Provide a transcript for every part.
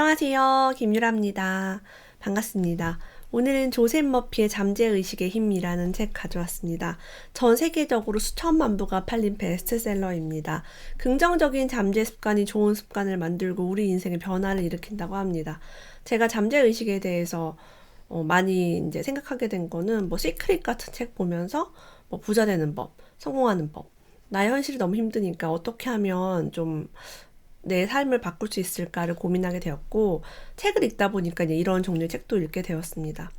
안녕하세요. 김유라입니다. 반갑습니다. 오늘은 조셉 머피의 잠재의식의 힘이라는 책 가져왔습니다. 전 세계적으로 수천만 부가 팔린 베스트셀러입니다. 긍정적인 잠재 습관이 좋은 습관을 만들고 우리 인생의 변화를 일으킨다고 합니다. 제가 잠재의식에 대해서 많이 이제 생각하게 된 거는 시크릿 같은 책 보면서 부자 되는 법, 성공하는 법, 나의 현실이 너무 힘드니까 어떻게 하면 좀 내 삶을 바꿀 수 있을까를 고민하게 되었고, 책을 읽다 보니까 이제 이런 종류의 책도 읽게 되었습니다.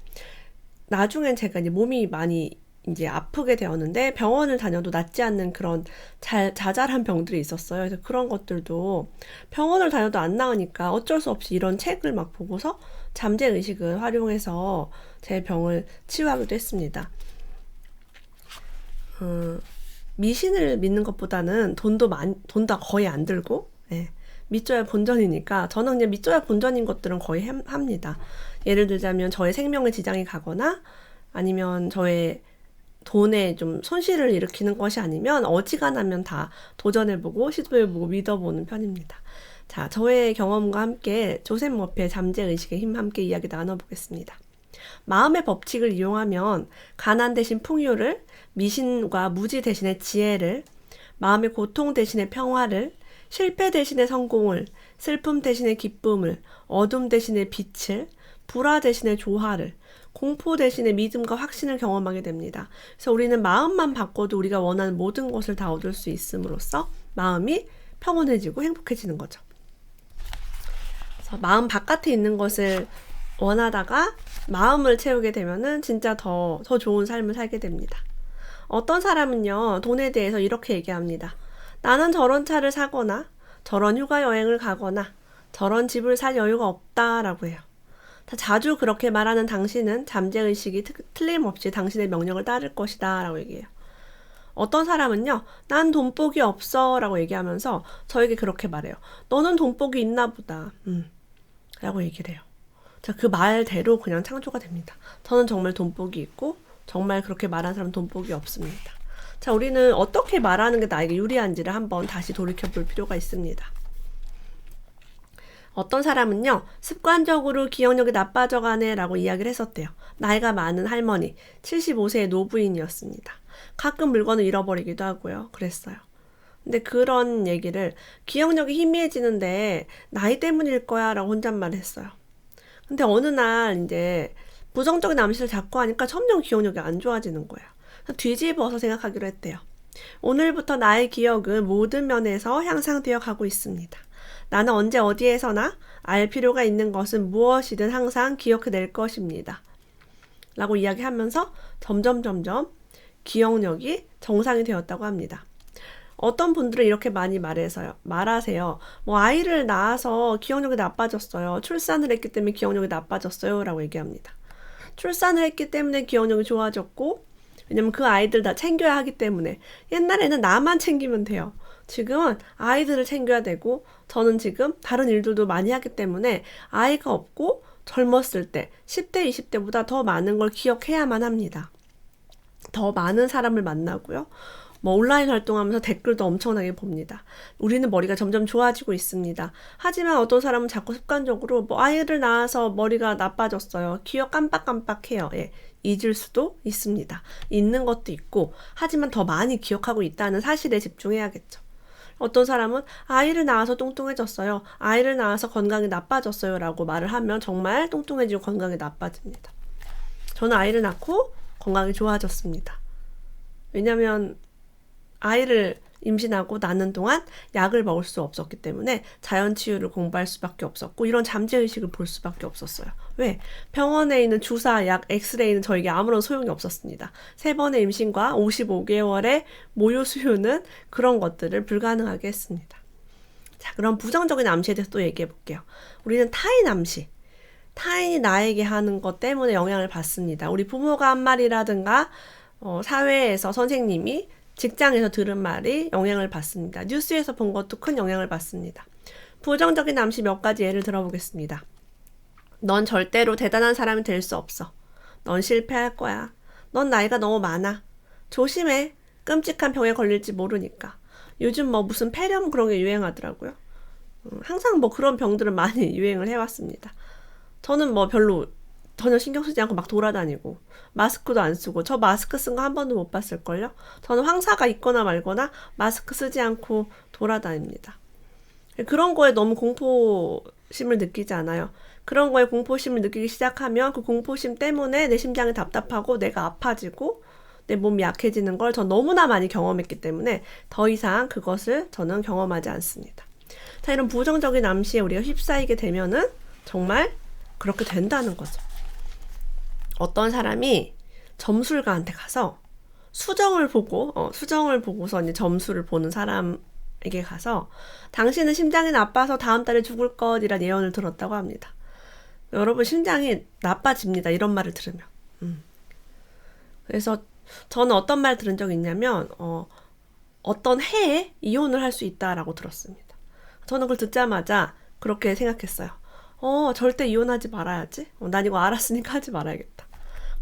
나중엔 제가 이제 몸이 많이 이제 아프게 되었는데 병원을 다녀도 낫지 않는 그런 자잘한 병들이 있었어요. 그래서 그런 것들도 병원을 다녀도 안 나으니까 어쩔 수 없이 이런 책을 막 보고서 잠재의식을 활용해서 제 병을 치유하기도 했습니다. 미신을 믿는 것보다는 돈도 거의 안 들고, 믿져야 본전이니까 저는 그냥 믿져야 본전인 것들은 거의 합니다. 예를 들자면 저의 생명에 지장이 가거나 아니면 저의 돈에 좀 손실을 일으키는 것이 아니면 어지간하면 다 도전해보고 시도해보고 믿어보는 편입니다. 자, 저의 경험과 함께 조셉 머피의 잠재의식의 힘 함께 이야기 나눠보겠습니다. 마음의 법칙을 이용하면 가난 대신 풍요를, 미신과 무지 대신에 지혜를, 마음의 고통 대신에 평화를, 실패 대신에 성공을, 슬픔 대신에 기쁨을, 어둠 대신에 빛을, 불화 대신에 조화를, 공포 대신에 믿음과 확신을 경험하게 됩니다. 그래서 우리는 마음만 바꿔도 우리가 원하는 모든 것을 다 얻을 수 있음으로써 마음이 평온해지고 행복해지는 거죠. 그래서 마음 바깥에 있는 것을 원하다가 마음을 채우게 되면은 진짜 더 좋은 삶을 살게 됩니다. 어떤 사람은요, 돈에 대해서 이렇게 얘기합니다. 나는 저런 차를 사거나 저런 휴가 여행을 가거나 저런 집을 살 여유가 없다라고 해요. 자주 그렇게 말하는 당신은 잠재의식이 틀림없이 당신의 명령을 따를 것이다 라고 얘기해요. 어떤 사람은요, 난 돈복이 없어 라고 얘기하면서 저에게 그렇게 말해요. 너는 돈복이 있나 보다 라고 얘기를 해요. 자, 그 말대로 그냥 창조가 됩니다. 저는 정말 돈복이 있고 정말 그렇게 말하는 사람은 돈복이 없습니다. 자, 우리는 어떻게 말하는 게 나에게 유리한지를 한번 다시 돌이켜볼 필요가 있습니다. 어떤 사람은요, 습관적으로 기억력이 나빠져가네 라고 이야기를 했었대요. 나이가 많은 할머니, 75세의 노부인이었습니다. 가끔 물건을 잃어버리기도 하고요. 그랬어요. 근데 그런 얘기를 기억력이 희미해지는데 나이 때문일 거야 라고 혼잣말 했어요. 근데 어느 날 이제 부정적인 암시를 자꾸 하니까 점점 기억력이 안 좋아지는 거예요. 뒤집어서 생각하기로 했대요. 오늘부터 나의 기억은 모든 면에서 향상되어 가고 있습니다. 나는 언제 어디에서나 알 필요가 있는 것은 무엇이든 항상 기억해낼 것입니다. 라고 이야기하면서 점점 기억력이 정상이 되었다고 합니다. 어떤 분들은 이렇게 많이 말하세요. 아이를 낳아서 기억력이 나빠졌어요. 출산을 했기 때문에 기억력이 나빠졌어요. 라고 얘기합니다. 출산을 했기 때문에 기억력이 좋아졌고, 왜냐면 그 아이들 다 챙겨야 하기 때문에. 옛날에는 나만 챙기면 돼요. 지금은 아이들을 챙겨야 되고, 저는 지금 다른 일들도 많이 하기 때문에 아이가 없고 젊었을 때 10대, 20대보다 더 많은 걸 기억해야만 합니다. 더 많은 사람을 만나고요. 온라인 활동하면서 댓글도 엄청나게 봅니다. 우리는 머리가 점점 좋아지고 있습니다. 하지만 어떤 사람은 자꾸 습관적으로 아이를 낳아서 머리가 나빠졌어요. 기억 깜빡깜빡해요. 잊을 수도 있습니다. 잊는 것도 있고, 하지만 더 많이 기억하고 있다는 사실에 집중해야겠죠. 어떤 사람은 아이를 낳아서 뚱뚱해졌어요. 아이를 낳아서 건강이 나빠졌어요. 라고 말을 하면 정말 뚱뚱해지고 건강이 나빠집니다. 저는 아이를 낳고 건강이 좋아졌습니다. 왜냐면 아이를 임신하고 낳는 동안 약을 먹을 수 없었기 때문에 자연치유를 공부할 수밖에 없었고, 이런 잠재의식을 볼 수밖에 없었어요. 왜? 병원에 있는 주사, 약, 엑스레이는 저에게 아무런 소용이 없었습니다. 3번의 임신과 55개월의 모유 수유는 그런 것들을 불가능하게 했습니다. 자, 그럼 부정적인 암시에 대해서 또 얘기해 볼게요. 우리는 타인 암시, 타인이 나에게 하는 것 때문에 영향을 받습니다. 우리 부모가 한 말이라든가 사회에서 선생님이, 직장에서 들은 말이 영향을 받습니다. 뉴스에서 본 것도 큰 영향을 받습니다. 부정적인 암시 몇 가지 예를 들어보겠습니다. 넌 절대로 대단한 사람이 될 수 없어. 넌 실패할 거야. 넌 나이가 너무 많아. 조심해. 끔찍한 병에 걸릴지 모르니까. 요즘 무슨 폐렴 그런 게 유행하더라고요. 항상 뭐 그런 병들은 많이 유행을 해왔습니다. 저는 뭐 별로 전혀 신경 쓰지 않고 막 돌아다니고 마스크도 안 쓰고 저 마스크 쓴 거 한 번도 못 봤을걸요? 저는 황사가 있거나 말거나 마스크 쓰지 않고 돌아다닙니다. 그런 거에 너무 공포심을 느끼지 않아요. 그런 거에 공포심을 느끼기 시작하면 그 공포심 때문에 내 심장이 답답하고 내가 아파지고 내 몸이 약해지는 걸 전 너무나 많이 경험했기 때문에 더 이상 그것을 저는 경험하지 않습니다. 자, 이런 부정적인 암시에 우리가 휩싸이게 되면은 정말 그렇게 된다는 거죠. 어떤 사람이 점술가한테 가서 수정을 보고서 이제 점수를 보는 사람에게 가서 당신은 심장이 나빠서 다음 달에 죽을 것이란 예언을 들었다고 합니다. 여러분 심장이 나빠집니다. 이런 말을 들으면. 그래서 저는 어떤 말 들은 적이 있냐면 어떤 해에 이혼을 할 수 있다라고 들었습니다. 저는 그걸 듣자마자 그렇게 생각했어요. 절대 이혼하지 말아야지. 난 이거 알았으니까 하지 말아야겠다.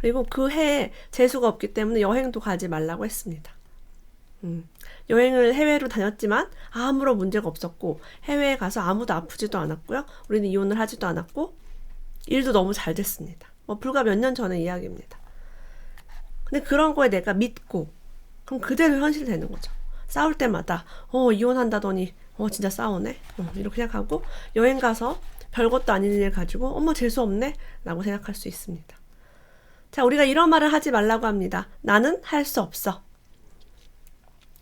그리고 그 해에 재수가 없기 때문에 여행도 가지 말라고 했습니다. 여행을 해외로 다녔지만 아무런 문제가 없었고 해외에 가서 아무도 아프지도 않았고요. 우리는 이혼을 하지도 않았고 일도 너무 잘 됐습니다. 불과 몇 년 전의 이야기입니다. 근데 그런 거에 내가 믿고 그럼 그대로 현실되는 거죠. 싸울 때마다 이혼한다더니 진짜 싸우네 이렇게 생각하고 여행 가서 별것도 아닌 일 가지고 어머 재수 없네 라고 생각할 수 있습니다. 자, 우리가 이런 말을 하지 말라고 합니다. 나는 할 수 없어.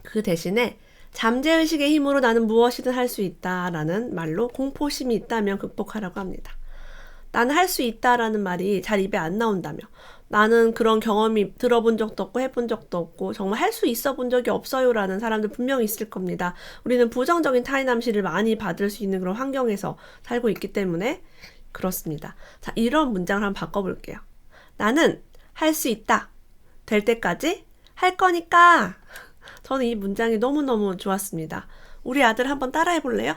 그 대신에 잠재의식의 힘으로 나는 무엇이든 할 수 있다라는 말로 공포심이 있다면 극복하라고 합니다. 나는 할 수 있다라는 말이 잘 입에 안 나온다며 나는 그런 경험이 들어본 적도 없고 해본 적도 없고 정말 할 수 있어 본 적이 없어요 라는 사람들 분명히 있을 겁니다. 우리는 부정적인 타인 암시를 많이 받을 수 있는 그런 환경에서 살고 있기 때문에 그렇습니다. 자, 이런 문장을 한번 바꿔볼게요. 나는 할 수 있다. 될 때까지 할 거니까. 저는 이 문장이 너무너무 좋았습니다. 우리 아들 한번 따라해 볼래요?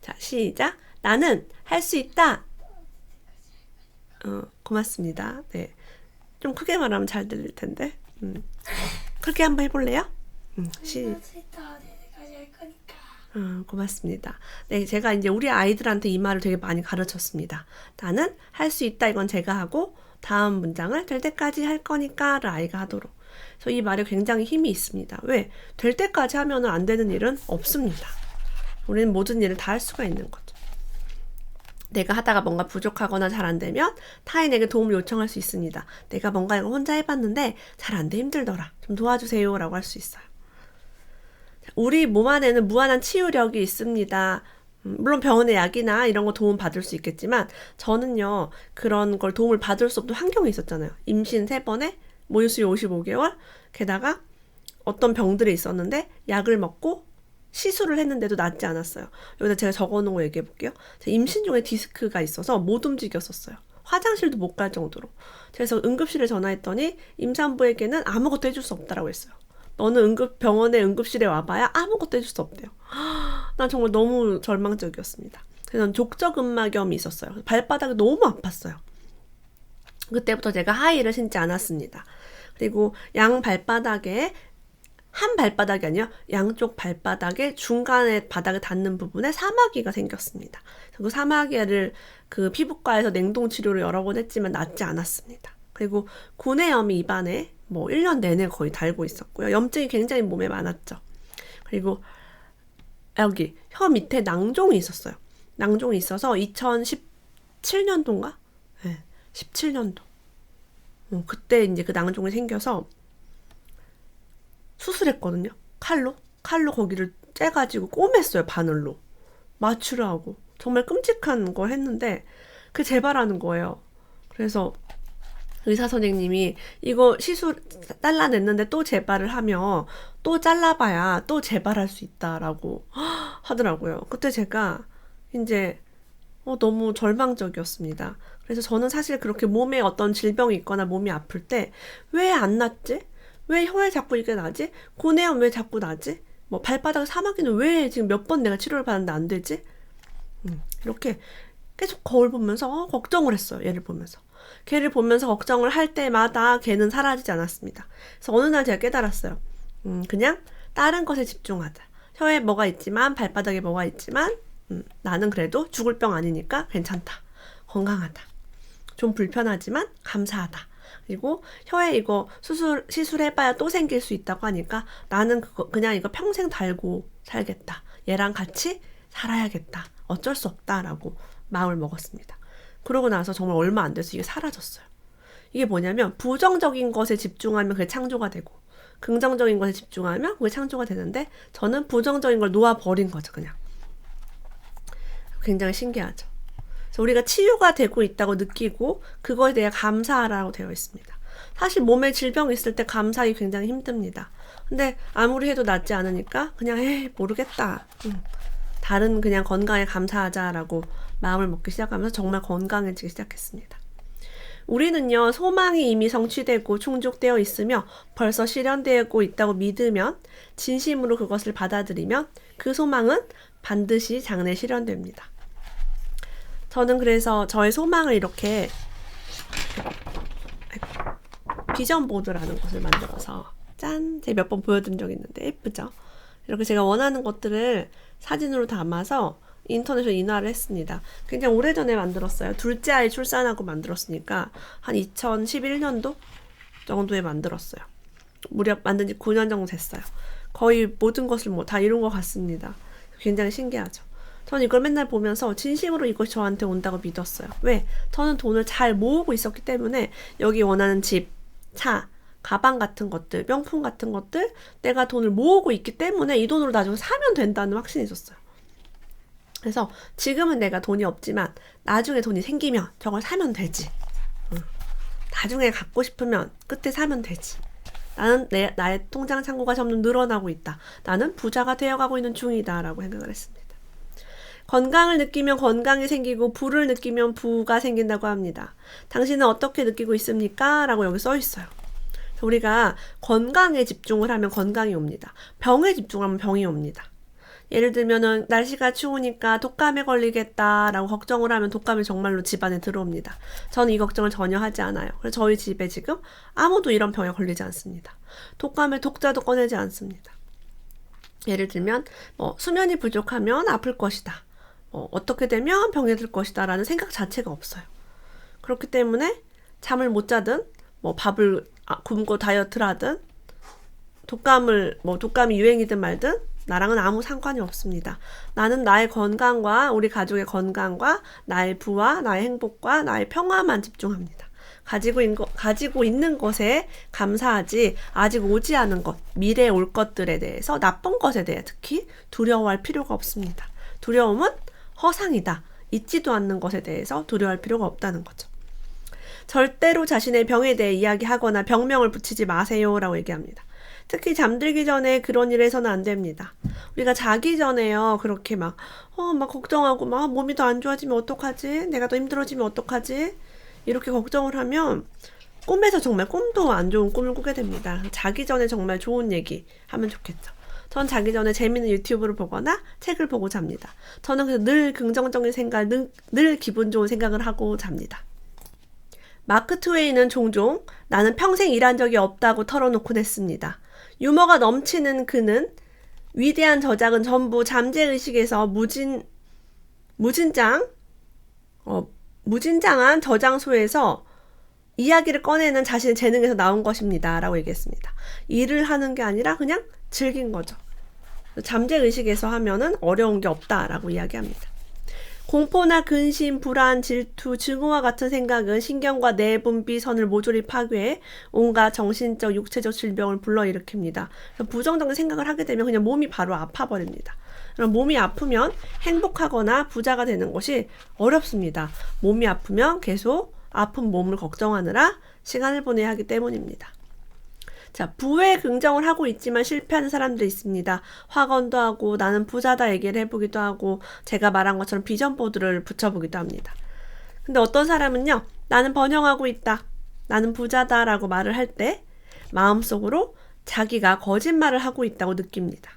자, 시작. 나는 할 수 있다. 고맙습니다. 네. 좀 크게 말하면 잘 들릴 텐데. 그렇게 한번 해볼래요? 고맙습니다. 네, 제가 이제 우리 아이들한테 이 말을 되게 많이 가르쳤습니다. 나는 할 수 있다. 이건 제가 하고 다음 문장을 될 때까지 할 거니까를 아이가 하도록. 그래서 이 말에 굉장히 힘이 있습니다. 왜? 될 때까지 하면 안 되는 일은 없습니다. 우리는 모든 일을 다 할 수가 있는 거죠. 내가 하다가 뭔가 부족하거나 잘 안 되면 타인에게 도움을 요청할 수 있습니다. 내가 뭔가 이거 혼자 해봤는데 잘 안 돼 힘들더라. 좀 도와주세요 라고 할 수 있어요. 우리 몸 안에는 무한한 치유력이 있습니다. 물론 병원의 약이나 이런 거 도움 받을 수 있겠지만 저는요 그런 걸 도움을 받을 수 없는 환경이 있었잖아요. 임신 3번에 모유수유 55개월 게다가 어떤 병들이 있었는데 약을 먹고 시술을 했는데도 낫지 않았어요. 여기다 제가 적어놓은 거 얘기해 볼게요. 임신 중에 디스크가 있어서 못 움직였었어요. 화장실도 못 갈 정도로. 그래서 응급실에 전화했더니 임산부에게는 아무것도 해줄 수 없다라고 했어요. 너는 병원에 응급실에 와봐야 아무것도 해줄 수 없대요. 난 정말 너무 절망적이었습니다. 그래서 족저근막염이 있었어요. 발바닥이 너무 아팠어요. 그때부터 제가 하이힐을 신지 않았습니다. 그리고 양 발바닥에 한 발바닥이 아니라 양쪽 발바닥에 중간에 바닥에 닿는 부분에 사마귀가 생겼습니다. 그 사마귀를 그 피부과에서 냉동 치료를 여러 번 했지만 낫지 않았습니다. 그리고 구내염이 입안에 1년 내내 거의 달고 있었고요. 염증이 굉장히 몸에 많았죠. 그리고 여기 혀 밑에 낭종이 있었어요. 낭종이 있어서 2017년도인가? 네, 17년도. 그때 이제 그 낭종이 생겨서 수술했거든요. 칼로 거기를 째가지고 꼬맸어요. 바늘로. 마취를 하고. 정말 끔찍한 걸 했는데 그게 재발하는 거예요. 그래서 의사 선생님이 이거 시술 잘라냈는데 또 재발을 하면 또 잘라봐야 또 재발할 수 있다라고 하더라고요. 그때 제가 이제 너무 절망적이었습니다. 그래서 저는 사실 그렇게 몸에 어떤 질병이 있거나 몸이 아플 때 왜 안 낫지? 왜 혀에 자꾸 이게 나지? 고내염 왜 자꾸 나지? 발바닥 사마귀는 왜 지금 몇 번 내가 치료를 받았는데 안 되지? 이렇게 계속 거울 보면서 걱정을 했어요. 얘를 보면서. 걔를 보면서 걱정을 할 때마다 걔는 사라지지 않았습니다. 그래서 어느 날 제가 깨달았어요. 그냥 다른 것에 집중하자. 혀에 뭐가 있지만 발바닥에 뭐가 있지만 나는 그래도 죽을 병 아니니까 괜찮다. 건강하다. 좀 불편하지만 감사하다. 그리고 혀에 이거 시술해봐야 또 생길 수 있다고 하니까 나는 그냥 이거 평생 달고 살겠다. 얘랑 같이 살아야겠다. 어쩔 수 없다라고 마음을 먹었습니다. 그러고 나서 정말 얼마 안 돼서 이게 사라졌어요. 이게 뭐냐면 부정적인 것에 집중하면 그게 창조가 되고 긍정적인 것에 집중하면 그게 창조가 되는데 저는 부정적인 걸 놓아버린 거죠. 그냥. 굉장히 신기하죠. 그래서 우리가 치유가 되고 있다고 느끼고 그거에 대해 감사하라고 되어 있습니다. 사실 몸에 질병이 있을 때 감사하기 굉장히 힘듭니다. 근데 아무리 해도 낫지 않으니까 그냥 모르겠다. 다른 그냥 건강에 감사하자라고 마음을 먹기 시작하면서 정말 건강해지기 시작했습니다. 우리는요, 소망이 이미 성취되고 충족되어 있으며 벌써 실현되고 있다고 믿으면 진심으로 그것을 받아들이면 그 소망은 반드시 장래 실현됩니다. 저는 그래서 저의 소망을 이렇게 비전 보드라는 것을 만들어서 짠! 제가 몇 번 보여드린 적이 있는데 예쁘죠? 이렇게 제가 원하는 것들을 사진으로 담아서 인터넷으로 인화를 했습니다. 굉장히 오래전에 만들었어요. 둘째 아이 출산하고 만들었으니까 한 2011년도 정도에 만들었어요. 무려 만든 지 9년 정도 됐어요. 거의 모든 것을 다 이룬 것 같습니다. 굉장히 신기하죠. 저는 이걸 맨날 보면서 진심으로 이것이 저한테 온다고 믿었어요. 왜? 저는 돈을 잘 모으고 있었기 때문에 여기 원하는 집, 차, 가방 같은 것들, 명품 같은 것들 내가 돈을 모으고 있기 때문에 이 돈으로 나중에 사면 된다는 확신이 있었어요. 그래서 지금은 내가 돈이 없지만 나중에 돈이 생기면 저걸 사면 되지. 나중에 갖고 싶으면 그때 사면 되지. 나는 나의 통장 잔고가 점점 늘어나고 있다. 나는 부자가 되어가고 있는 중이다 라고 생각을 했습니다. 건강을 느끼면 건강이 생기고 부를 느끼면 부가 생긴다고 합니다. 당신은 어떻게 느끼고 있습니까? 라고 여기 써 있어요. 우리가 건강에 집중을 하면 건강이 옵니다. 병에 집중하면 병이 옵니다. 예를 들면은 날씨가 추우니까 독감에 걸리겠다라고 걱정을 하면 독감이 정말로 집안에 들어옵니다. 저는 이 걱정을 전혀 하지 않아요. 그래서 저희 집에 지금 아무도 이런 병에 걸리지 않습니다. 독감의 독자도 꺼내지 않습니다. 예를 들면 수면이 부족하면 아플 것이다. 어떻게 되면 병에 들 것이다 라는 생각 자체가 없어요. 그렇기 때문에 잠을 못 자든 밥을 굶고 다이어트를 하든 독감이 유행이든 말든 나랑은 아무 상관이 없습니다. 나는 나의 건강과 우리 가족의 건강과 나의 부와 나의 행복과 나의 평화만 집중합니다. 가지고 있는 것에 감사하지 아직 오지 않은 것, 미래에 올 것들에 대해서 나쁜 것에 대해 특히 두려워할 필요가 없습니다. 두려움은 허상이다. 있지도 않는 것에 대해서 두려워할 필요가 없다는 거죠. 절대로 자신의 병에 대해 이야기하거나 병명을 붙이지 마세요 라고 얘기합니다. 특히 잠들기 전에 그런 일을 해서는 안 됩니다. 우리가 자기 전에요. 그렇게 막 걱정하고 몸이 더 안 좋아지면 어떡하지? 내가 더 힘들어지면 어떡하지? 이렇게 걱정을 하면 꿈에서 정말 꿈도 안 좋은 꿈을 꾸게 됩니다. 자기 전에 정말 좋은 얘기 하면 좋겠죠. 전 자기 전에 재밌는 유튜브를 보거나 책을 보고 잡니다. 저는 그래서 늘 긍정적인 생각, 늘 기분 좋은 생각을 하고 잡니다. 마크 트웨이는 종종 나는 평생 일한 적이 없다고 털어놓곤 했습니다. 유머가 넘치는 그는 위대한 저작은 전부 잠재의식에서 무진장한 저장소에서 이야기를 꺼내는 자신의 재능에서 나온 것입니다. 라고 얘기했습니다. 일을 하는 게 아니라 그냥 즐긴 거죠. 잠재의식에서 하면은 어려운 게 없다라고 이야기합니다. 공포나 근심, 불안, 질투, 증오와 같은 생각은 신경과 내분비선을 모조리 파괴해 온갖 정신적, 육체적 질병을 불러일으킵니다. 부정적인 생각을 하게 되면 그냥 몸이 바로 아파버립니다. 그럼 몸이 아프면 행복하거나 부자가 되는 것이 어렵습니다. 몸이 아프면 계속 아픈 몸을 걱정하느라 시간을 보내야 하기 때문입니다. 자, 부에 긍정을 하고 있지만 실패하는 사람도 있습니다. 확언도 하고 나는 부자다 얘기를 해보기도 하고 제가 말한 것처럼 비전보드를 붙여보기도 합니다. 근데 어떤 사람은요. 나는 번영하고 있다. 나는 부자다 라고 말을 할 때 마음속으로 자기가 거짓말을 하고 있다고 느낍니다.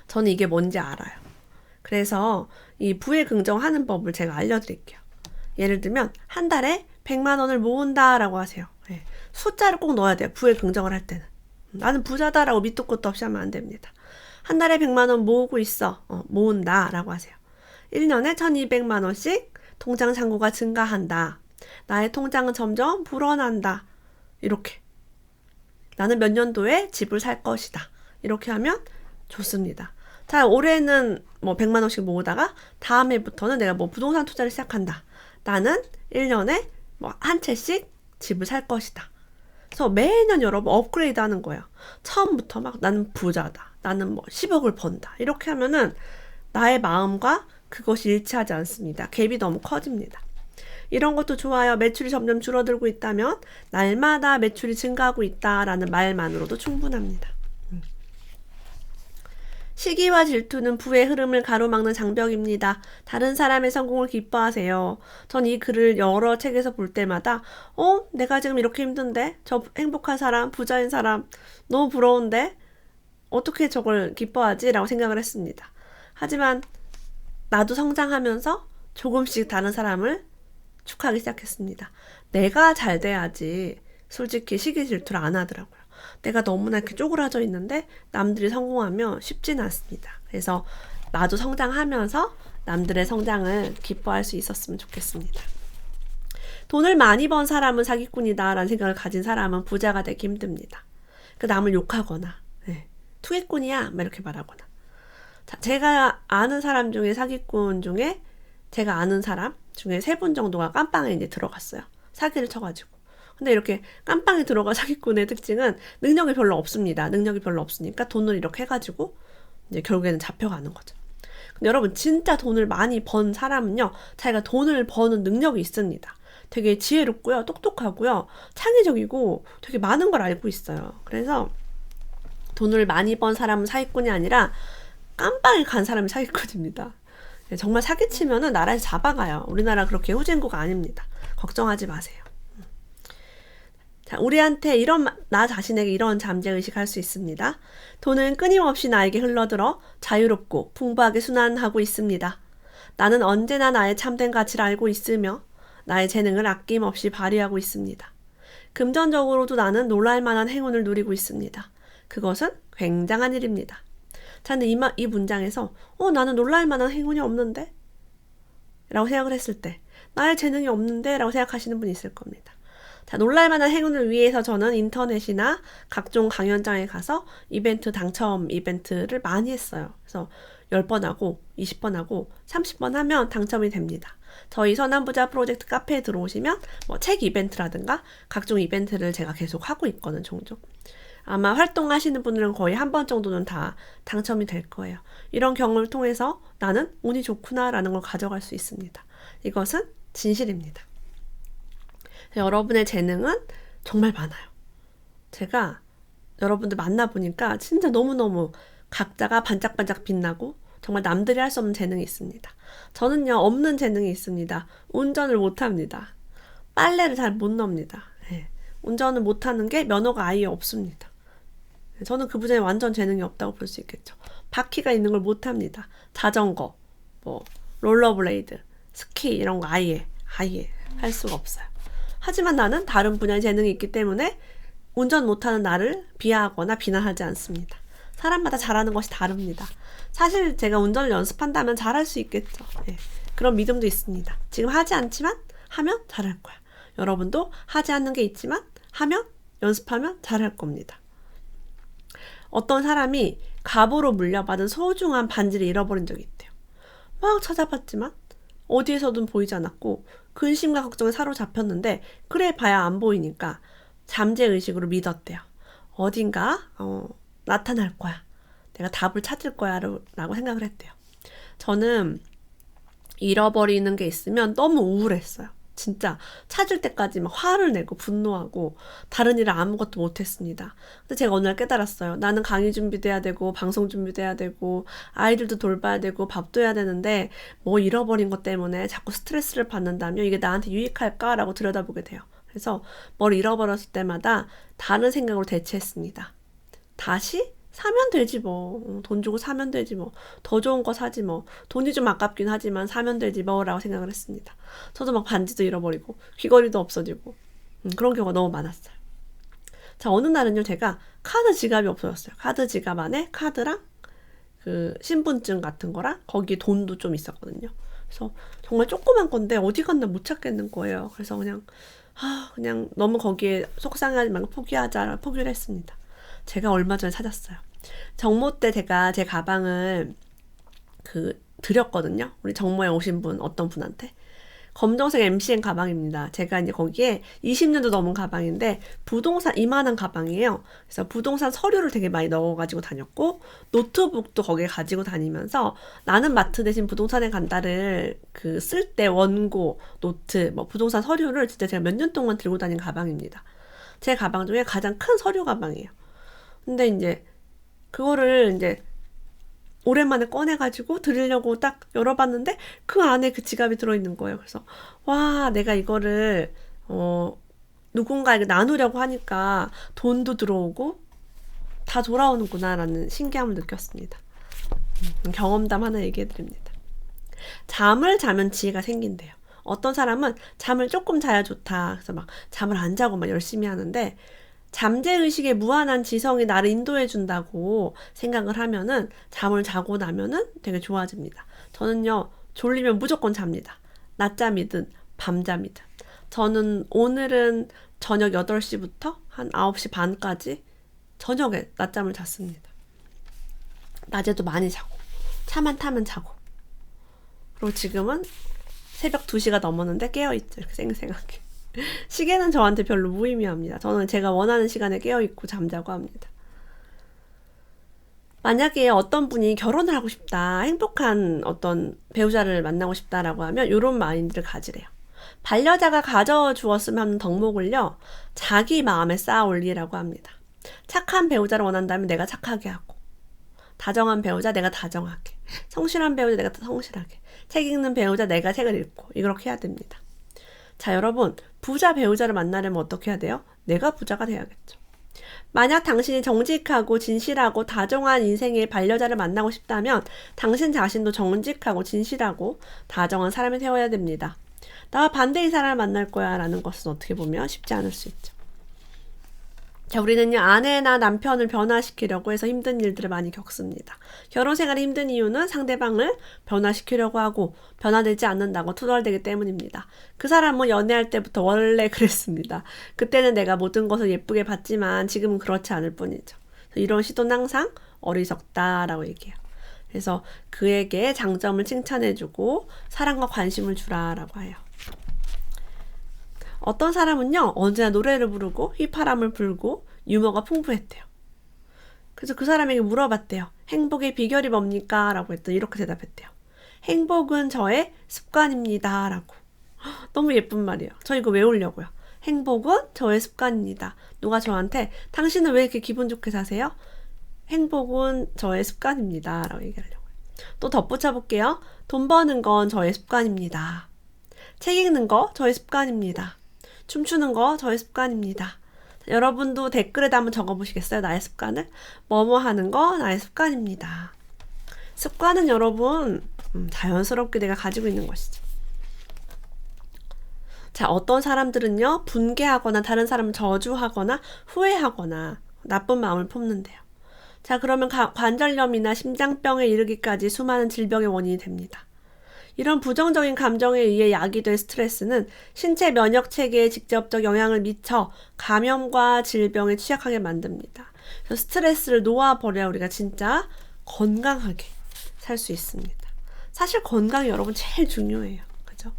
저는 이게 뭔지 알아요. 그래서 이 부에 긍정하는 법을 제가 알려드릴게요. 예를 들면 한 달에 100만 원을 모은다 라고 하세요. 네. 숫자를 꼭 넣어야 돼요. 부에 긍정을 할 때는. 나는 부자다라고 밑도 끝도 없이 하면 안 됩니다. 한 달에 100만 원 모으고 있어. 모은다 라고 하세요. 1년에 1200만 원씩 통장 잔고가 증가한다. 나의 통장은 점점 불어난다. 이렇게. 나는 몇 년도에 집을 살 것이다. 이렇게 하면 좋습니다. 자, 올해는 뭐 100만 원씩 모으다가 다음 해부터는 내가 뭐 부동산 투자를 시작한다. 나는 1년에 뭐 한 채씩 집을 살 것이다. 그래서 매년 여러분 업그레이드 하는 거예요. 처음부터 막 나는 부자다. 나는 뭐 10억을 번다. 이렇게 하면은 나의 마음과 그것이 일치하지 않습니다. 갭이 너무 커집니다. 이런 것도 좋아요. 매출이 점점 줄어들고 있다면 날마다 매출이 증가하고 있다라는 말만으로도 충분합니다. 시기와 질투는 부의 흐름을 가로막는 장벽입니다. 다른 사람의 성공을 기뻐하세요. 전 이 글을 여러 책에서 볼 때마다 내가 지금 이렇게 힘든데? 저 행복한 사람, 부자인 사람 너무 부러운데? 어떻게 저걸 기뻐하지? 라고 생각을 했습니다. 하지만 나도 성장하면서 조금씩 다른 사람을 축하하기 시작했습니다. 내가 잘 돼야지 솔직히 시기 질투를 안 하더라고요. 내가 너무나 이렇게 쪼그라져 있는데 남들이 성공하면 쉽지는 않습니다. 그래서 나도 성장하면서 남들의 성장을 기뻐할 수 있었으면 좋겠습니다. 돈을 많이 번 사람은 사기꾼이다 라는 생각을 가진 사람은 부자가 되기 힘듭니다. 남을 욕하거나 투기꾼이야 막 이렇게 말하거나. 자, 제가 아는 사람 중에 사기꾼 중에 제가 아는 사람 중에 3분 정도가 깜빵에 이제 들어갔어요. 사기를 쳐가지고. 근데 이렇게 깜빵에 들어간 사기꾼의 특징은 능력이 별로 없습니다. 능력이 별로 없으니까 돈을 이렇게 해가지고 이제 결국에는 잡혀가는 거죠. 근데 여러분 진짜 돈을 많이 번 사람은요, 자기가 돈을 버는 능력이 있습니다. 되게 지혜롭고요, 똑똑하고요, 창의적이고 되게 많은 걸 알고 있어요. 그래서 돈을 많이 번 사람은 사기꾼이 아니라 깜빵에 간 사람이 사기꾼입니다. 정말 사기치면은 나라에서 잡아가요. 우리나라 그렇게 후진국가 아닙니다. 걱정하지 마세요. 자, 우리한테 나 자신에게 이런 잠재의식 할 수 있습니다. 돈은 끊임없이 나에게 흘러들어 자유롭고 풍부하게 순환하고 있습니다. 나는 언제나 나의 참된 가치를 알고 있으며 나의 재능을 아낌없이 발휘하고 있습니다. 금전적으로도 나는 놀랄 만한 행운을 누리고 있습니다. 그것은 굉장한 일입니다. 자, 근데 이 문장에서 나는 놀랄 만한 행운이 없는데? 라고 생각을 했을 때 나의 재능이 없는데? 라고 생각하시는 분이 있을 겁니다. 자, 놀랄 만한 행운을 위해서 저는 인터넷이나 각종 강연장에 가서 이벤트 당첨 이벤트를 많이 했어요. 그래서 10번 하고 20번 하고 30번 하면 당첨이 됩니다. 저희 선한부자 프로젝트 카페에 들어오시면 뭐 책 이벤트라든가 각종 이벤트를 제가 계속 하고 있거든, 종종. 아마 활동하시는 분들은 거의 한 번 정도는 다 당첨이 될 거예요. 이런 경험을 통해서 나는 운이 좋구나 라는 걸 가져갈 수 있습니다. 이것은 진실입니다. 여러분의 재능은 정말 많아요. 제가 여러분들 만나보니까 진짜 너무너무 각자가 반짝반짝 빛나고 정말 남들이 할 수 없는 재능이 있습니다. 저는요, 없는 재능이 있습니다. 운전을 못합니다. 빨래를 잘 못 넣습니다. 운전을 못하는 게 면허가 아예 없습니다. 저는 그 부분에 완전 재능이 없다고 볼 수 있겠죠. 바퀴가 있는 걸 못합니다. 자전거, 뭐 롤러블레이드, 스키 이런 거 아예 할 수가 없어요. 하지만 나는 다른 분야의 재능이 있기 때문에 운전 못하는 나를 비하하거나 비난하지 않습니다. 사람마다 잘하는 것이 다릅니다. 사실 제가 운전을 연습한다면 잘할 수 있겠죠. 그런 믿음도 있습니다. 지금 하지 않지만 하면 잘할 거야. 여러분도 하지 않는 게 있지만 하면, 연습하면 잘할 겁니다. 어떤 사람이 갑으로 물려받은 소중한 반지를 잃어버린 적이 있대요. 막 찾아봤지만 어디에서든 보이지 않았고 근심과 걱정에 사로잡혔는데 그래 봐야 안 보이니까 잠재의식으로 믿었대요. 어딘가 나타날 거야. 내가 답을 찾을 거야 라고 생각을 했대요. 저는 잃어버리는 게 있으면 너무 우울했어요. 진짜 찾을 때까지 막 화를 내고 분노하고 다른 일을 아무것도 못했습니다. 근데 제가 어느 날 깨달았어요. 나는 강의 준비도 해야 되고 방송 준비도 해야 되고 아이들도 돌봐야 되고 밥도 해야 되는데 뭐 잃어버린 것 때문에 자꾸 스트레스를 받는다면 이게 나한테 유익할까라고 들여다보게 돼요. 그래서 뭘 잃어버렸을 때마다 다른 생각으로 대체했습니다. 다시 사면 되지 뭐. 돈 주고 사면 되지 뭐. 더 좋은 거 사지 뭐. 돈이 좀 아깝긴 하지만 사면 되지 뭐 라고 생각을 했습니다. 저도 막 반지도 잃어버리고 귀걸이도 없어지고 그런 경우가 너무 많았어요. 자, 어느 날은요 제가 카드 지갑이 없어졌어요. 카드 지갑 안에 카드랑 그 신분증 같은 거랑 거기 돈도 좀 있었거든요. 그래서 정말 조그만 건데 어디 갔나 못 찾겠는 거예요. 그래서 그냥 너무 거기에 속상하지 말고 포기를 했습니다. 제가 얼마 전에 찾았어요. 정모 때 제가 제 가방을 드렸거든요. 우리 정모에 오신 어떤 분한테. 검정색 MCN 가방입니다. 제가 이제 거기에 20년도 넘은 가방인데 부동산 이만한 가방이에요. 그래서 부동산 서류를 되게 많이 넣어가지고 다녔고 노트북도 거기에 가지고 다니면서 나는 마트 대신 부동산에 간다를 쓸 때 원고, 노트, 부동산 서류를 진짜 제가 몇 년 동안 들고 다닌 가방입니다. 제 가방 중에 가장 큰 서류 가방이에요. 근데 이제 그거를 이제 오랜만에 꺼내가지고 드리려고 딱 열어봤는데 그 안에 그 지갑이 들어있는 거예요. 그래서 와, 내가 이거를 누군가에게 나누려고 하니까 돈도 들어오고 다 돌아오는구나 라는 신기함을 느꼈습니다. 경험담 하나 얘기해드립니다. 잠을 자면 지혜가 생긴대요. 어떤 사람은 잠을 조금 자야 좋다. 그래서 막 잠을 안 자고 막 열심히 하는데 잠재의식의 무한한 지성이 나를 인도해준다고 생각을 하면은 잠을 자고 나면은 되게 좋아집니다. 저는요, 졸리면 무조건 잡니다. 낮잠이든 밤잠이든. 저는 오늘은 저녁 8시부터 한 9시 반까지 저녁에 낮잠을 잤습니다. 낮에도 많이 자고, 차만 타면 자고. 그리고 지금은 새벽 2시가 넘었는데 깨어있죠. 이렇게 생생하게. 시계는 저한테 별로 무의미합니다. 저는 제가 원하는 시간에 깨어있고 잠자고 합니다. 만약에 어떤 분이 결혼을 하고 싶다, 행복한 어떤 배우자를 만나고 싶다라고 하면 이런 마인드를 가지래요. 반려자가 가져주었으면 하는 덕목을요, 자기 마음에 쌓아 올리라고 합니다. 착한 배우자를 원한다면 내가 착하게 하고, 다정한 배우자 내가 다정하게, 성실한 배우자 내가 성실하게, 책 읽는 배우자 내가 책을 읽고, 이렇게 해야 됩니다. 자, 여러분, 부자 배우자를 만나려면 어떻게 해야 돼요? 내가 부자가 돼야겠죠. 만약 당신이 정직하고 진실하고 다정한 인생의 반려자를 만나고 싶다면 당신 자신도 정직하고 진실하고 다정한 사람이 되어야 됩니다. 나와 반대의 사람을 만날 거야 라는 것은 어떻게 보면 쉽지 않을 수 있죠. 자, 우리는요, 아내나 남편을 변화시키려고 해서 힘든 일들을 많이 겪습니다. 결혼 생활이 힘든 이유는 상대방을 변화시키려고 하고 변화되지 않는다고 투덜대기 때문입니다. 그 사람은 연애할 때부터 원래 그랬습니다. 그때는 내가 모든 것을 예쁘게 봤지만 지금은 그렇지 않을 뿐이죠. 이런 시도는 항상 어리석다라고 얘기해요. 그래서 그에게 장점을 칭찬해주고 사랑과 관심을 주라라고 해요. 어떤 사람은요, 언제나 노래를 부르고 휘파람을 불고 유머가 풍부했대요. 그래서 그 사람에게 물어봤대요. 행복의 비결이 뭡니까? 라고 했더니 이렇게 대답했대요. 행복은 저의 습관입니다. 라고. 너무 예쁜 말이에요. 저 이거 외우려고요. 행복은 저의 습관입니다. 누가 저한테 당신은 왜 이렇게 기분 좋게 사세요? 행복은 저의 습관입니다. 라고 얘기하려고요. 또 덧붙여 볼게요. 돈 버는 건 저의 습관입니다. 책 읽는 거 저의 습관입니다. 춤추는 거 저의 습관입니다. 여러분도 댓글에다 한번 적어보시겠어요? 나의 습관을? 뭐뭐 하는 거 나의 습관입니다. 습관은 여러분 자연스럽게 내가 가지고 있는 것이죠. 자, 어떤 사람들은요, 분개하거나 다른 사람을 저주하거나 후회하거나 나쁜 마음을 품는데요. 자, 그러면 관절염이나 심장병에 이르기까지 수많은 질병의 원인이 됩니다. 이런 부정적인 감정에 의해 야기된 스트레스는 신체 면역 체계에 직접적 영향을 미쳐 감염과 질병에 취약하게 만듭니다. 그래서 스트레스를 놓아버려야 우리가 진짜 건강하게 살 수 있습니다. 사실 건강이 여러분 제일 중요해요. 그죠?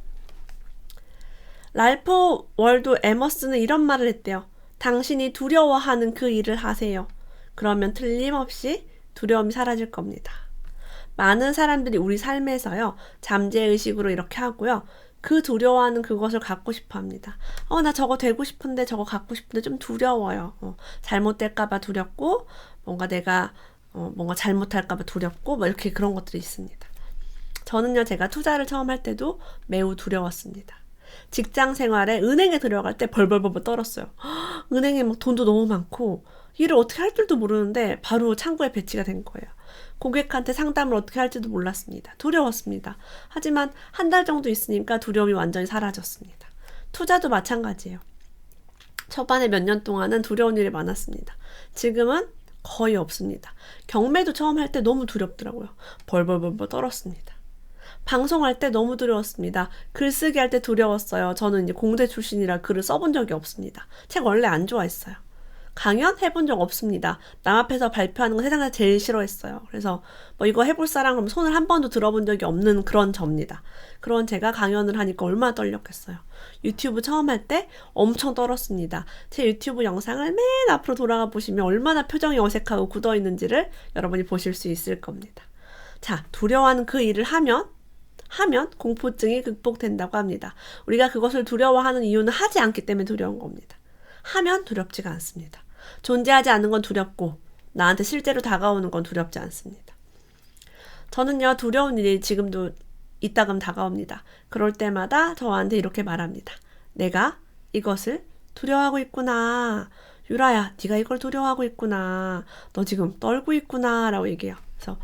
랄프 월도 에머스는 이런 말을 했대요. 당신이 두려워하는 그 일을 하세요. 그러면 틀림없이 두려움이 사라질 겁니다. 많은 사람들이 우리 삶에서요, 잠재의식으로 이렇게 하고요, 그 두려워하는 그것을 갖고 싶어 합니다. 나 저거 되고 싶은데 저거 갖고 싶은데 좀 두려워요. 잘못될까봐 두렵고, 뭔가 내가 뭔가 잘못할까봐 두렵고, 이렇게 그런 것들이 있습니다. 저는요, 제가 투자를 처음 할 때도 매우 두려웠습니다. 직장 생활에 은행에 들어갈 때 벌벌벌 떨었어요. 은행에 막 돈도 너무 많고, 일을 어떻게 할 줄도 모르는데 바로 창구에 배치가 된 거예요. 고객한테 상담을 어떻게 할지도 몰랐습니다. 두려웠습니다. 하지만 한 달 정도 있으니까 두려움이 완전히 사라졌습니다. 투자도 마찬가지예요. 초반에 몇 년 동안은 두려운 일이 많았습니다. 지금은 거의 없습니다. 경매도 처음 할 때 너무 두렵더라고요. 벌벌벌벌 떨었습니다. 방송할 때 너무 두려웠습니다. 글쓰기 할 때 두려웠어요. 저는 이제 공대 출신이라 글을 써본 적이 없습니다. 책 원래 안 좋아했어요. 강연 해본 적 없습니다. 남 앞에서 발표하는 거 세상에서 제일 싫어했어요. 그래서 뭐 이거 해볼 사람 그럼 손을 한 번도 들어본 적이 없는 그런 저입니다. 그런 제가 강연을 하니까 얼마나 떨렸겠어요. 유튜브 처음 할 때 엄청 떨었습니다. 제 유튜브 영상을 맨 앞으로 돌아가 보시면 얼마나 표정이 어색하고 굳어 있는지를 여러분이 보실 수 있을 겁니다. 자, 두려워하는 그 일을 하면 공포증이 극복된다고 합니다. 우리가 그것을 두려워하는 이유는 하지 않기 때문에 두려운 겁니다. 하면 두렵지가 않습니다. 존재하지 않는 건 두렵고 나한테 실제로 다가오는 건 두렵지 않습니다. 저는요, 두려운 일이 지금도 이따금 다가옵니다. 그럴 때마다 저한테 이렇게 말합니다. 내가 이것을 두려워하고 있구나. 유라야, 네가 이걸 두려워하고 있구나. 너 지금 떨고 있구나. 라고 얘기해요. 그래서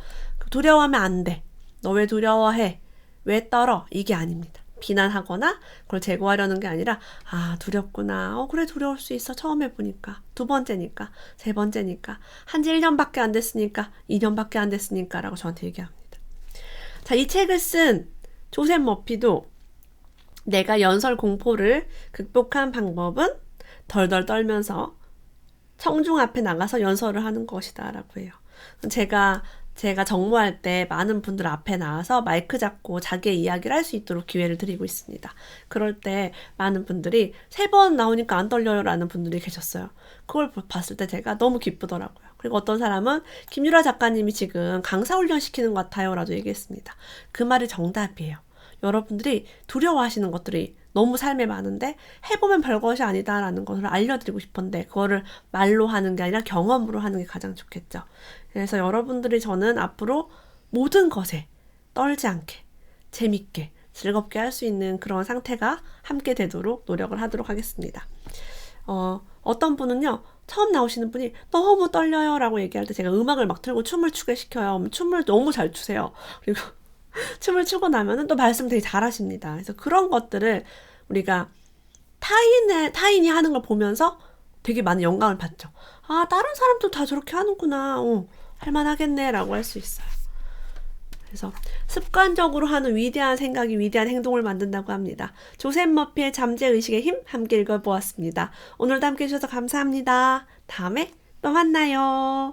두려워하면 안 돼. 너 왜 두려워해? 왜 떨어? 이게 아닙니다. 비난하거나 그걸 제거하려는 게 아니라 아, 두렵구나. 그래, 두려울 수 있어. 처음 해보니까. 두 번째니까. 세 번째니까. 한지 1년밖에 안 됐으니까. 2년밖에 안 됐으니까. 라고 저한테 얘기합니다. 자, 이 책을 쓴 조셉 머피도 내가 연설 공포를 극복한 방법은 덜덜 떨면서 청중 앞에 나가서 연설을 하는 것이다. 라고 해요. 제가 정모할 때 많은 분들 앞에 나와서 마이크 잡고 자기의 이야기를 할 수 있도록 기회를 드리고 있습니다. 그럴 때 많은 분들이 3번 나오니까 안 떨려요 라는 분들이 계셨어요. 그걸 봤을 때 제가 너무 기쁘더라고요. 그리고 어떤 사람은 김유라 작가님이 지금 강사 훈련 시키는 것 같아요 라도 얘기했습니다. 그 말이 정답이에요. 여러분들이 두려워하시는 것들이 너무 삶에 많은데 해보면 별것이 아니다라는 것을 알려드리고 싶은데 그거를 말로 하는 게 아니라 경험으로 하는 게 가장 좋겠죠. 그래서 여러분들이 저는 앞으로 모든 것에 떨지 않게 재밌게 즐겁게 할 수 있는 그런 상태가 함께 되도록 노력을 하도록 하겠습니다. 어떤 분은요, 처음 나오시는 분이 너무 떨려요 라고 얘기할 때 제가 음악을 막 틀고 춤을 추게 시켜요. 춤을 너무 잘 추세요. 그리고 춤을 추고 나면은 또 말씀 되게 잘하십니다. 그래서 그런 것들을 우리가 타인이 하는 걸 보면서 되게 많은 영감을 받죠. 아, 다른 사람도 다 저렇게 하는구나. 할만하겠네 라고 할 수 있어요. 그래서 습관적으로 하는 위대한 생각이 위대한 행동을 만든다고 합니다. 조셉 머피의 잠재의식의 힘 함께 읽어보았습니다. 오늘도 함께 해주셔서 감사합니다. 다음에 또 만나요.